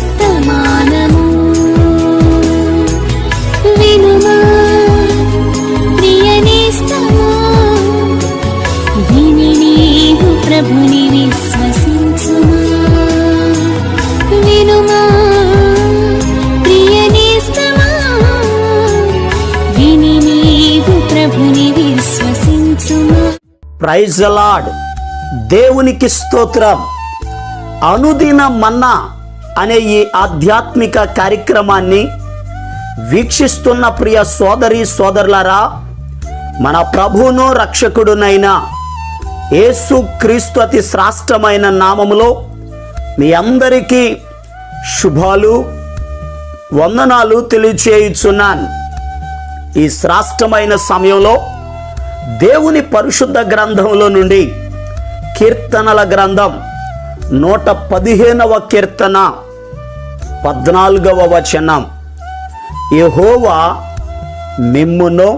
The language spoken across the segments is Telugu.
వర్తమానము వినుమా ప్రియ నేస్తమా, విని నీవు ప్రభుని విశ్వసించుమా. వినుమా ప్రియ నేస్తమా, విని నీవు ప్రభుని విశ్వసించుమా. Praise the lord. దేవునికి స్తోత్రం. అనుదిన మన్నా అనే ఈ ఆధ్యాత్మిక కార్యక్రమాన్ని వీక్షిస్తున్న ప్రియ సోదరి సోదరులారా, మన ప్రభువును రక్షకుడునైన యేసు క్రీస్తు అతి శ్రేష్టమైన నామములో మీ అందరికీ శుభాలు వందనాలు తెలియచేయుచున్నాను. ఈ శ్రేష్టమైన సమయంలో దేవుని పరిశుద్ధ గ్రంథంలో నుండి కీర్తనల గ్రంథం 115వ కీర్తన 14వ వచనం, యెహోవా మిమ్మును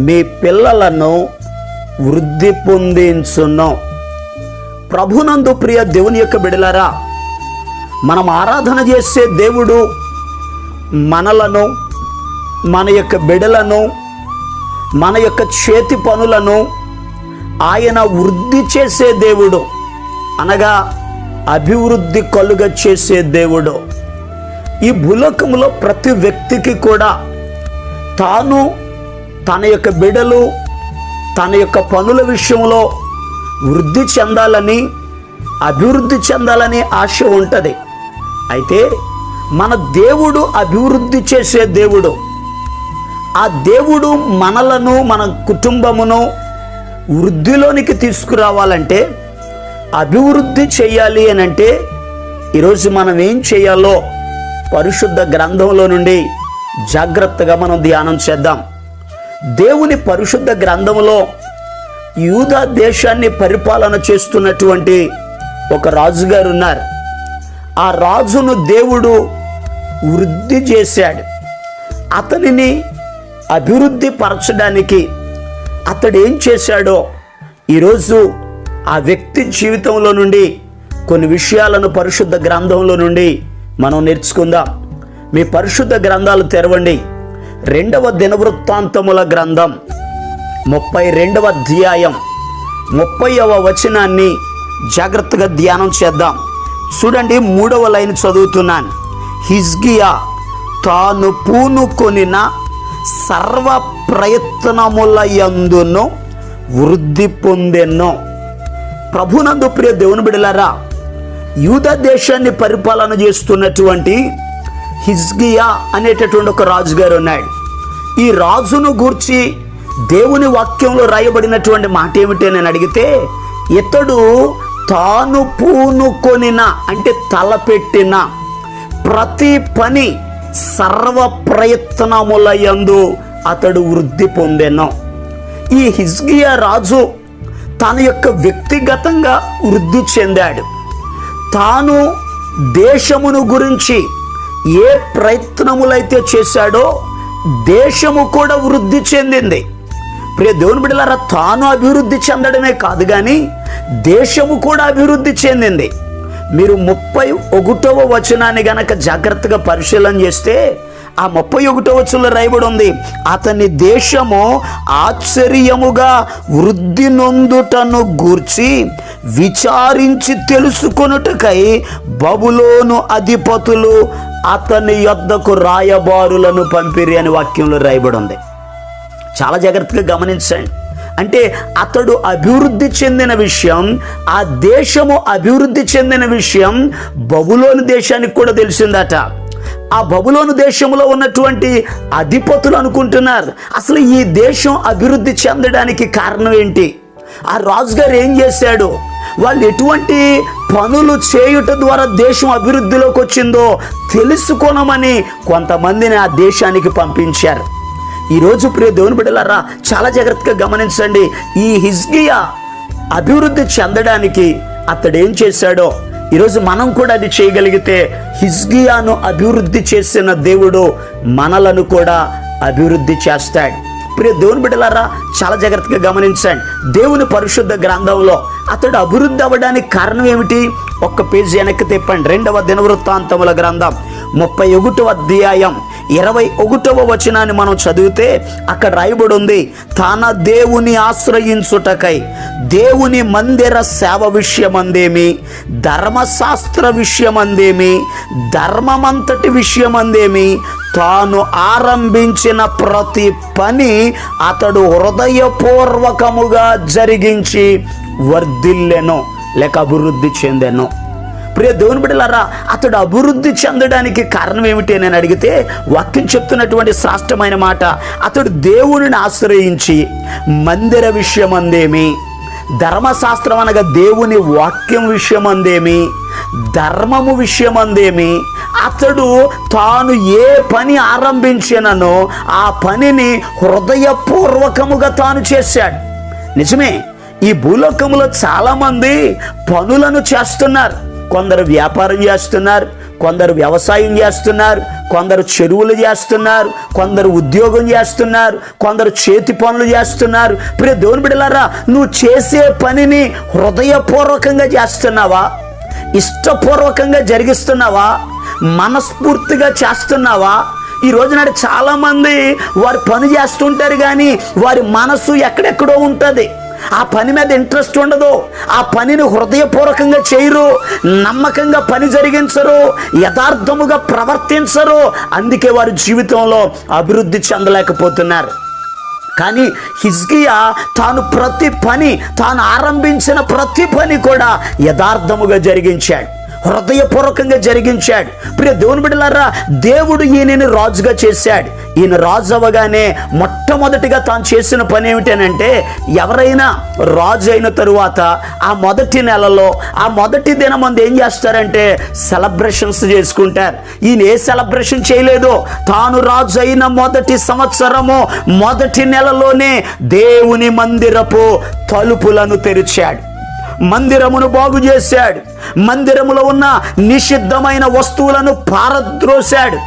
మీ పిల్లలను వృద్ధి పొందించును. ప్రభునందు ప్రియ దేవుని యొక్క బిడ్డలారా, మనం ఆరాధన చేసే దేవుడు మనలను, మన యొక్క బిడ్డలను, మన యొక్క చేతి పనులను ఆయన వృద్ధి చేసే దేవుడు, అనగా అభివృద్ధి కలుగ చేసే దేవుడు. ఈ భూలోకంలో ప్రతి వ్యక్తికి కూడా తాను, తన యొక్క బిడ్డలు, తన యొక్క పనుల విషయంలో వృద్ధి చెందాలని, అభివృద్ధి చెందాలని ఆశ ఉంటుంది. అయితే మన దేవుడు అభివృద్ధి చేసే దేవుడు. ఆ దేవుడు మనలను, మన కుటుంబమును వృద్ధిలోనికి తీసుకురావాలంటే, అభివృద్ధి చేయాలి అని అంటే ఈరోజు మనం ఏం చేయాలో పరిశుద్ధ గ్రంథంలో నుండి జాగ్రత్తగా మనం ధ్యానం చేద్దాం. దేవుని పరిశుద్ధ గ్రంథంలో యూదా దేశాన్ని పరిపాలన చేస్తున్నటువంటి ఒక రాజుగారు ఉన్నారు. ఆ రాజును దేవుడు వృద్ధి చేశాడు. అతనిని అభివృద్ధి పరచడానికి అతడు ఏం చేశాడో ఈరోజు ఆ వ్యక్తి జీవితంలో నుండి కొన్ని విషయాలను పరిశుద్ధ గ్రంథంలో నుండి మనం నేర్చుకుందాం. మీ పరిశుద్ధ గ్రంథాలు తెరవండి. 2వ దినవృత్తాంతముల గ్రంథం 32వ అధ్యాయం 30వ వచనాన్ని జాగ్రత్తగా ధ్యానం చేద్దాం. చూడండి, 3వ లైన్ చదువుతున్నాను. హిజ్కియా తాను పూనుకొనిన సర్వ ప్రయత్నముల యందును వృద్ధి పొందెను. ప్రభునందు ప్రియ దేవుని బిడ్డలారా, యూదా దేశాన్ని పరిపాలన చేస్తున్నటువంటి హిజ్కియా అనేటటువంటి ఒక రాజుగారు ఉన్నాడు. ఈ రాజును గూర్చి దేవుని వాక్యంలో రాయబడినటువంటి మాట ఏమిటి అని అడిగితే, ఇతడు తాను పూనుకొనిన అంటే తలపెట్టిన ప్రతి పని సర్వ ప్రయత్నముల యందు అతడు వృద్ధి పొందెను. ఈ హిజ్కియా రాజు తన యొక్క వ్యక్తిగతంగా వృద్ధి చెందాడు. తాను దేశమును గురించి ఏ ప్రయత్నములైతే చేశాడో దేశము కూడా వృద్ధి చెందింది. ప్రియ దేవుని బిడ్డలారా, తాను అభివృద్ధి చెందడమే కాదు కానీ దేశము కూడా అభివృద్ధి చెందింది. మీరు 31వ వచనాన్ని గనక జాగ్రత్తగా పరిశీలన చేస్తే ఆ 31వ వచనంలో రాయబడి ఉంది, అతని దేశము ఆశ్చర్యముగా వృద్ధి నొందుటను గూర్చి విచారించి తెలుసుకొనుటకై బబులోను అధిపతులు అతని యొద్దకు రాయబారులను పంపిరి అని వాక్యంలో రాయబడి ఉంది. చాలా జాగ్రత్తగా గమనించండి. అంటే అతడు అభివృద్ధి చెందిన విషయం, ఆ దేశము అభివృద్ధి చెందిన విషయం బబులోను దేశానికి కూడా తెలిసిందట. ఆ బబులోను దేశంలో ఉన్నటువంటి అధిపతులు అనుకుంటున్నారు, అసలు ఈ దేశం అభివృద్ధి చెందడానికి కారణం ఏంటి, ఆ రాజుగారు ఏం చేశాడు, వాళ్ళు ఎటువంటి పనులు చేయుట ద్వారా దేశం అభివృద్ధిలోకి వచ్చిందో తెలుసుకోనమని కొంతమందిని ఆ దేశానికి పంపించారు. ఈరోజు ప్రియ దేవుని బిడ్డలారా, చాలా జాగ్రత్తగా గమనించండి. ఈ హిజ్కియా అభివృద్ధి చెందడానికి అతడు ఏం చేశాడో ఈరోజు మనం కూడా అది చేయగలిగితే, హిజ్కియాను అభివృద్ధి చేసిన దేవుడు మనలను కూడా అభివృద్ధి చేస్తాడు. ప్రియ దేవుని బిడ్డలారా, చాలా జాగ్రత్తగా గమనించండి. దేవుని పరిశుద్ధ గ్రంథంలో అతడు అభివృద్ధి అవ్వడానికి కారణం ఏమిటి? ఒక్క పేజీ వెనక్కి తిప్పండి. 2వ దినవృత్తాంతముల గ్రంథం 31వ అధ్యాయం 21వ వచనాన్ని మనం చదివితే అక్కడ రాయబడి ఉంది, తన దేవుని ఆశ్రయించుటకై దేవుని మందిర సేవ విషయమందేమి, ధర్మశాస్త్ర విషయమందేమి, ధర్మమంతటి విషయమందేమి, తాను ఆరంభించిన ప్రతి పని అతడు హృదయపూర్వకముగా జరిగించి వర్ధిల్లెను లేక అభివృద్ధి చెందెను. ప్రియ దేవుని బిడ్డలారా, అతడు అభివృద్ధి చెందడానికి కారణం ఏమిటి అని అడిగితే వాక్యం చెప్తున్నటువంటి శ్రేష్టమైన మాట, అతడు దేవునిని ఆశ్రయించి మందిర విషయమందేమి, ధర్మశాస్త్రం అనగా దేవుని వాక్యం విషయమందేమి, ధర్మము విషయమందేమి, అతడు తాను ఏ పని ఆరంభించిననో ఆ పనిని హృదయపూర్వకముగా తాను చేశాడు. నిజమే, ఈ భూలోకంలో చాలామంది పనులను చేస్తున్నారు. కొందరు వ్యాపారం చేస్తున్నారు, కొందరు వ్యవసాయం చేస్తున్నారు, కొందరు చెరువులు చేస్తున్నారు, కొందరు ఉద్యోగం చేస్తున్నారు, కొందరు చేతి పనులు చేస్తున్నారు. ప్రియ దేవుని బిడ్డలారా, నువ్వు చేసే పనిని హృదయపూర్వకంగా చేస్తున్నావా? ఇష్టపూర్వకంగా జరిగిస్తున్నావా? మనస్ఫూర్తిగా చేస్తున్నావా? ఈ రోజునాడు చాలామంది వారు పని చేస్తుంటారు కానీ వారి మనసు ఎక్కడెక్కడో ఉంటుంది. ఆ పని మీద ఇంట్రెస్ట్ ఉండదు, ఆ పనిని హృదయపూర్వకంగా చేయరు, నమ్మకంగా పని జరిగించరు, యథార్థముగా ప్రవర్తించరు. అందుకే వారి జీవితంలో అభివృద్ధి చెందలేకపోతున్నారు. కానీ హిజ్కియా తాను ఆరంభించిన ప్రతి పని కూడా యథార్థముగా జరిగించాడు, హృదయపూర్వకంగా జరిగించాడు. ప్రియ దేవుని బిడ్డలారా, దేవుడు ఈయనని రాజుగా చేశాడు. ఈయన రాజు అవ్వగానే మొట్టమొదటిగా తాను చేసిన పని ఏమిటనంటే, ఎవరైనా రాజు అయిన తరువాత ఆ మొదటి నెలలో ఆ మొదటి దినం మంది ఏం చేస్తారంటే సెలబ్రేషన్స్ చేసుకుంటారు. ఈయన ఏ సెలబ్రేషన్ చేయలేదు. తాను రాజు అయిన మొదటి సంవత్సరము మొదటి నెలలోనే దేవుని మందిరపు తలుపులను తెరిచాడు, మందిరమును బాగు చేశాడు, మందిరములో ఉన్న నిషిద్ధమైన వస్తువులను పారద్రోశాడు.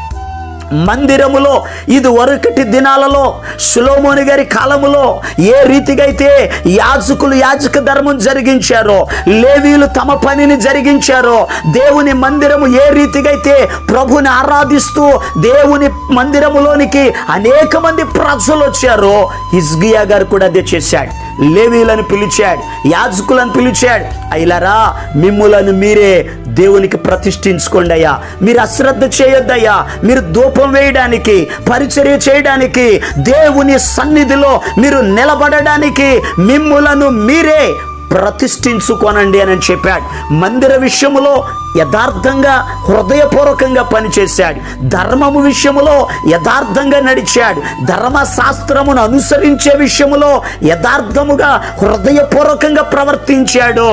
మందిరములో ఇది వరకటి దినాలలో సొలొమోను గారి కాలములో ఏ రీతిగా అయితే యాజకులు యాజక ధర్మం జరిగించారో, లేవీయులు తమ పనిని జరిగించారో, దేవుని మందిరము ఏ రీతిగా అయితే ప్రభుని ఆరాధిస్తూ దేవుని మందిరములోనికి అనేక మంది ప్రజలు వచ్చారో, హిజ్కియా గారు కూడా అదే చేశాడు. లేవీయులను పిలిచాడు, యాజకులను పిలిచాడు. అయ్యలారా, మిమ్ములను మీరే దేవునికి ప్రతిష్ఠించుకోండి అయ్యా, మీరు అశ్రద్ధ చేయొద్దయ్యా, మీరు ధూపం వేయడానికి, పరిచర్య చేయడానికి, దేవుని సన్నిధిలో మీరు నిలబడడానికి మిమ్ములను మీరే ప్రతిష్ఠించుకోనండి అని చెప్పాడు. మందిర విషయములో యథార్థంగా హృదయపూర్వకంగా పనిచేశాడు, ధర్మము విషయములో యథార్థంగా నడిచాడు, ధర్మశాస్త్రమును అనుసరించే విషయములో యథార్థముగా హృదయపూర్వకంగా ప్రవర్తించాడు.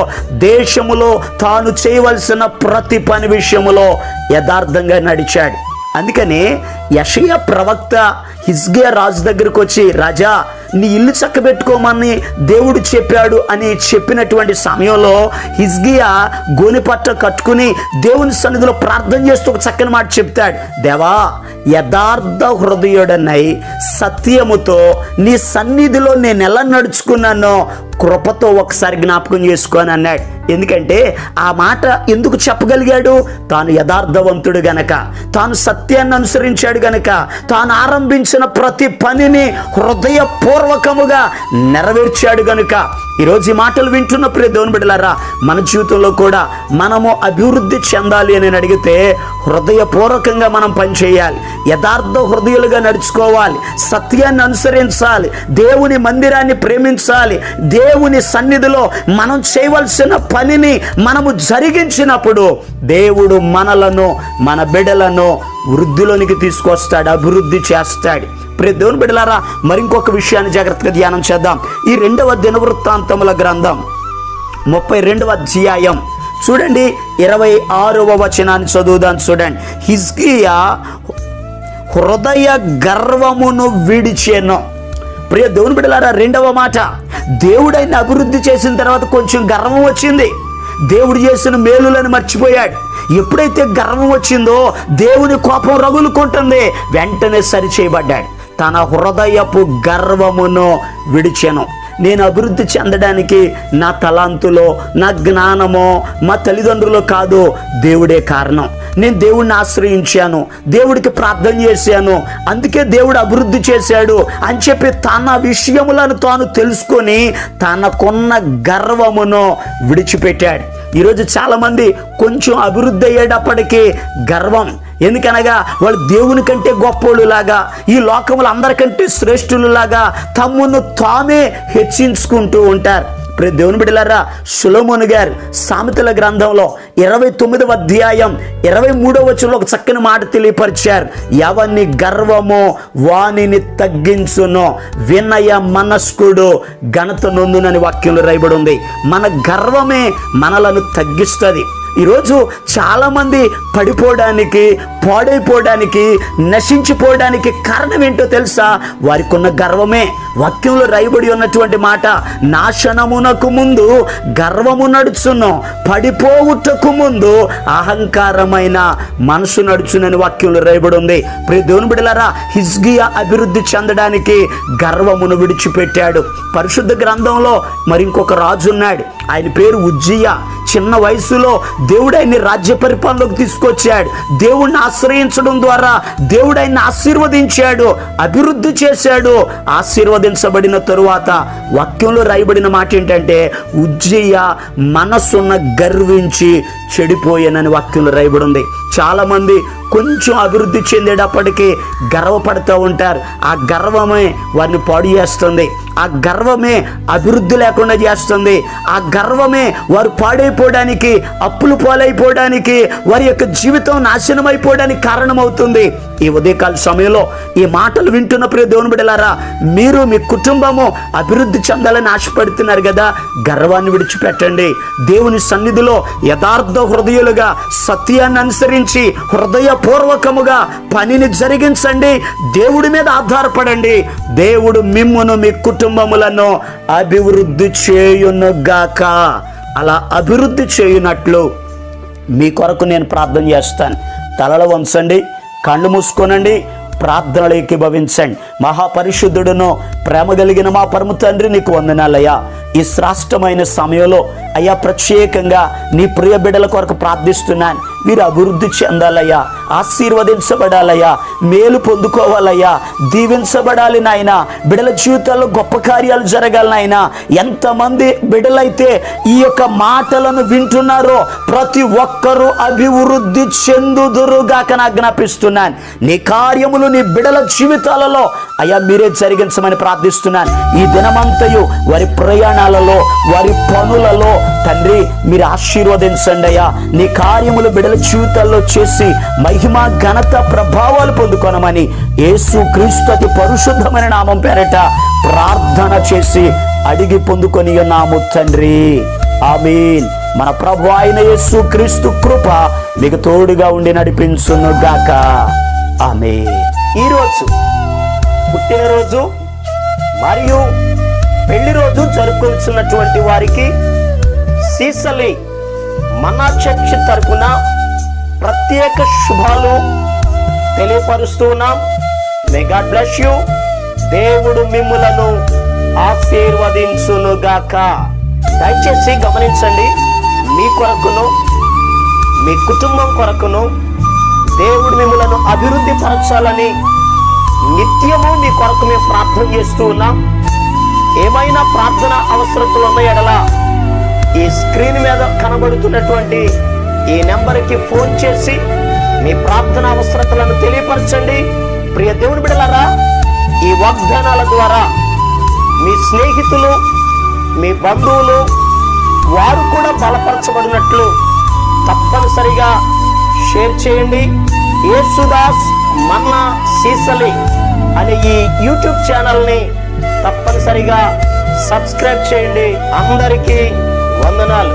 దేశములో తాను చేయవలసిన ప్రతి పని విషయములో యథార్థంగా నడిచాడు. అందుకనే యెషయా ప్రవక్త హిజ్కియా రాజు దగ్గరకు వచ్చి, రాజా నీ ఇల్లు చక్కబెట్టుకోమని దేవుడు చెప్పాడు అని చెప్పినటువంటి సమయంలో హిజ్కియా గోనెపట్ట కట్టుకుని దేవుని సన్నిధిలో ప్రార్థన చేస్తూ ఒక చక్కని మాట చెప్తాడు. దేవా, యథార్థ హృదయుడనై సత్యముతో నీ సన్నిధిలో నేను ఎలా నడుచుకున్నానో కృపతో ఒకసారి జ్ఞాపకం చేసుకొని అన్నాడు. ఎందుకంటే ఆ మాట ఎందుకు చెప్పగలిగాడు? తాను యథార్థవంతుడు గనక, తాను సత్యాన్ని అనుసరించాడు గనక, తాను ఆరంభించిన ప్రతి పనిని హృదయపూర్వకముగా నెరవేర్చాడు గనుక. ఈరోజు ఈ మాటలు వింటున్న ప్రియ దేవుని బిడ్డలారా, మన జీవితంలో కూడా మనము అభివృద్ధి చెందాలి అని అడిగితే హృదయపూర్వకంగా మనం పనిచేయాలి, యథార్థ హృదయులుగా నడుచుకోవాలి, సత్యాన్ని అనుసరించాలి, దేవుని మందిరాన్ని ప్రేమించాలి. దేవుని సన్నిధిలో మనం చేయవలసిన పనిని మనము జరిగించినప్పుడు దేవుడు మనలను, మన బిడ్డలను వృద్ధిలోనికి తీసుకొస్తాడు, అభివృద్ధి చేస్తాడు. ప్రియ దేవుని బిడ్డలారా, మరింకొక విషయాన్ని జాగ్రత్తగా ధ్యానం చేద్దాం. ఈ 2వ దినవృత్తాంతముల గ్రంథం 32వ అధ్యాయం చూడండి, 26వ వచనాన్ని చదువుదాం. చూడండి, హిజ్కియా హృదయ గర్వమును విడిచెను. ప్రియ దేవుని బిడ్డలారా, 2వ మాట, దేవుడైన అభివృద్ధి చేసిన తర్వాత కొంచెం గర్వం వచ్చింది. దేవుడు చేసిన మేలులను మర్చిపోయాడు. ఎప్పుడైతే గర్వం వచ్చిందో దేవుని కోపం రగులుకుంటుంది, వెంటనే సరిచేయబడ్డాడు. తన హృదయపు గర్వమును విడిచెను. నేను అభివృద్ధి చెందడానికి నా తలాంతులో, నా జ్ఞానమో, మా తల్లిదండ్రులు కాదు, దేవుడే కారణం. నేను దేవుడిని ఆశ్రయించాను, దేవుడికి ప్రార్థన చేశాను, అందుకే దేవుడు అభివృద్ధి చేశాడు అని చెప్పి తన విషయములను తాను తెలుసుకొని తనకున్న గర్వమును విడిచిపెట్టాడు. ఈరోజు చాలామంది కొంచెం అభివృద్ధి అయ్యేటప్పటికీ గర్వం, ఎందుకనగా వాళ్ళు దేవుని కంటే గొప్పోళ్ళులాగా, ఈ లోకములు అందరికంటే శ్రేష్ఠులులాగా తమ్మును తామే హెచ్చించుకుంటూ ఉంటారు. ఇప్పుడు దేవుని బిడ్డలారా, సొలొమోను గారు సామెతల గ్రంథంలో 29వ అధ్యాయం 23వ వచనంలో ఒక చక్కని మాట తెలియపరిచారు. ఎవని గర్వమో వానిని తగ్గించును, వినయ మనస్కుడు ఘనత నొందునని వాక్యంలో రాయబడి ఉంది. మన గర్వమే మనలను తగ్గిస్తుంది. ఈరోజు చాలామంది పడిపోవడానికి, పాడైపోవడానికి, నశించిపోవడానికి కారణం ఏంటో తెలుసా? వారికి ఉన్న గర్వమే. వాక్యంలో రాయబడి ఉన్నటువంటి మాట, నాశనమునకు ముందు గర్వము నడుచును, పడిపోవుటకు ముందు అహంకారమైన మనసు నడుచునని వాక్యంలో రాయబడి ఉంది. ప్రియ దేవుని బిడ్డలారా, హిజ్కియా అభివృద్ధి చెందడానికి గర్వమును విడిచిపెట్టాడు. పరిశుద్ధ గ్రంథంలో మరి ఇంకొక రాజు ఉన్నాడు, ఆయన పేరు ఉజ్జియా. చిన్న వయసులో దేవుడు ఆయన్ని రాజ్య పరిపాలనలోకి తీసుకొచ్చాడు. దేవుడిని ఆశ్రయించడం ద్వారా దేవుడు ఆయన్ని ఆశీర్వదించాడు, అభివృద్ధి చేశాడు. ఆశీర్వదించబడిన తరువాత వాక్యంలో రాయబడిన మాట ఏంటంటే, ఉజ్జియా మనస్సున్న గర్వించి చెడిపోయానని వాక్యంలో రాయబడి ఉంది. చాలామంది కొంచెం అభివృద్ధి చెందేటప్పటికీ గర్వపడుతూ ఉంటారు. ఆ గర్వమే వారిని పాడు చేస్తుంది, ఆ గర్వమే అభివృద్ధి లేకుండా చేస్తుంది, ఆ గర్వమే వారు పాడైపోవడానికి, అప్పులు పాలైపోవడానికి, వారి యొక్క జీవితం నాశనం అయిపోవడానికి కారణమవుతుంది. ఈ ఉదయకాల సమయంలో ఈ మాటలు వింటున్న ప్రియ దేవుని బిడ్డలారా, మీరు మీ కుటుంబము అభివృద్ధి చెందాలని ఆశపడుతున్నారు కదా, గర్వాన్ని విడిచిపెట్టండి. దేవుని సన్నిధిలో యథార్థ హృదయులుగా సత్యాన్ని అనుసరించి హృదయపూర్వకముగా పనిని జరిగించండి. దేవుడి మీద ఆధారపడండి. దేవుడు మిమ్మును, మీ కుటుంబములను అభివృద్ధి చేయునుగాక. అలా అభివృద్ధి చేయునట్లు మీ కొరకు నేను ప్రార్థన చేస్తాను. తలలు వంచండి, కళ్ళు మూసుకోనండి, ప్రార్థనలు ఏకీభవించండి. మహాపరిశుద్ధుడును ప్రేమ కలిగిన మా పరమ తండ్రి, నీకు వందనాలయ్యా. ఈ శ్రేష్టమైన సమయంలో అయ్యా, ప్రత్యేకంగా నీ ప్రియ బిడ్డల కొరకు ప్రార్థిస్తున్నాను. వీరు అభివృద్ధి చెందాలయ్యా, ఆశీర్వదించబడాలయ్యా, మేలు పొందుకోవాలయ్యా, దీవించబడాలి నాయన. బిడ్డల జీవితాల్లో గొప్ప కార్యాలు జరగాలి నాయన. ఎంతమంది బిడ్డలైతే ఈ యొక్క మాటలను వింటున్నారో ప్రతి ఒక్కరూ అభివృద్ధి చెందుదురుగాక ఆజ్ఞాపిస్తున్నాను. నీ కార్యములు నీ బిడ్డల జీవితాలలో అయ్యా మీరే జరిగించమని ప్రార్థిస్తున్నాను. ఈ దినమంతయు వారి ప్రయాణాలలో, వారి పనులలో తండ్రి మీరు ఆశీర్వదించండి అయ్యా. నీ కార్యములు బిడ్డల జీవితాల్లో చేసి మహిమ, ఘనత, ప్రభావాలు పొందుకొనమని యేసు క్రీస్తు అతి పరిశుద్ధమైన నామం పేరట ప్రార్థన చేసి అడిగి పొందుకొని ఉన్నాము తండ్రి, ఆమేన్. మన ప్రభు అయిన యేసు క్రీస్తు కృప మీకు తోడుగా ఉండి నడిపించును గాక, ఆమేన్. ఈరోజు పుట్టినరోజు మరియు పెళ్లి రోజు జరుపుకుంటున్నటువంటి వారికి సీసలి మన్నా చర్చ్ తరపున ప్రత్యేక శుభాలు తెలియపరుస్తూ ఉన్నాం. May God bless you. దేవుడు మిమ్ములను ఆశీర్వదించునుగాక. దయచేసి గమనించండి, మీ కొరకును మీ కుటుంబం కొరకును దేవుడు మిమ్ములను అభివృద్ధి పరచాలని నిత్యము మీ కొరకు మేము ప్రార్థన చేస్తూ ఉన్నాం. ఏమైనా ప్రార్థన అవసరతలు ఉన్న ఎడల ఈ స్క్రీన్ మీద కనబడుతున్నటువంటి ఈ నెంబర్కి ఫోన్ చేసి మీ ప్రార్థన అవసరతలను తెలియపరచండి. ప్రియ దేవుని బిడ్డలారా, ఈ వాగ్దానాల ద్వారా మీ స్నేహితులు, మీ బంధువులు వారు కూడా బలపరచబడినట్లు తప్పనిసరిగా షేర్ చేయండి. యేసుదాస్ మన్నా సీసలి అనే ఈ యూట్యూబ్ ఛానల్ని తప్పనిసరిగా సబ్స్క్రైబ్ చేయండి. అందరికీ వందనాలు.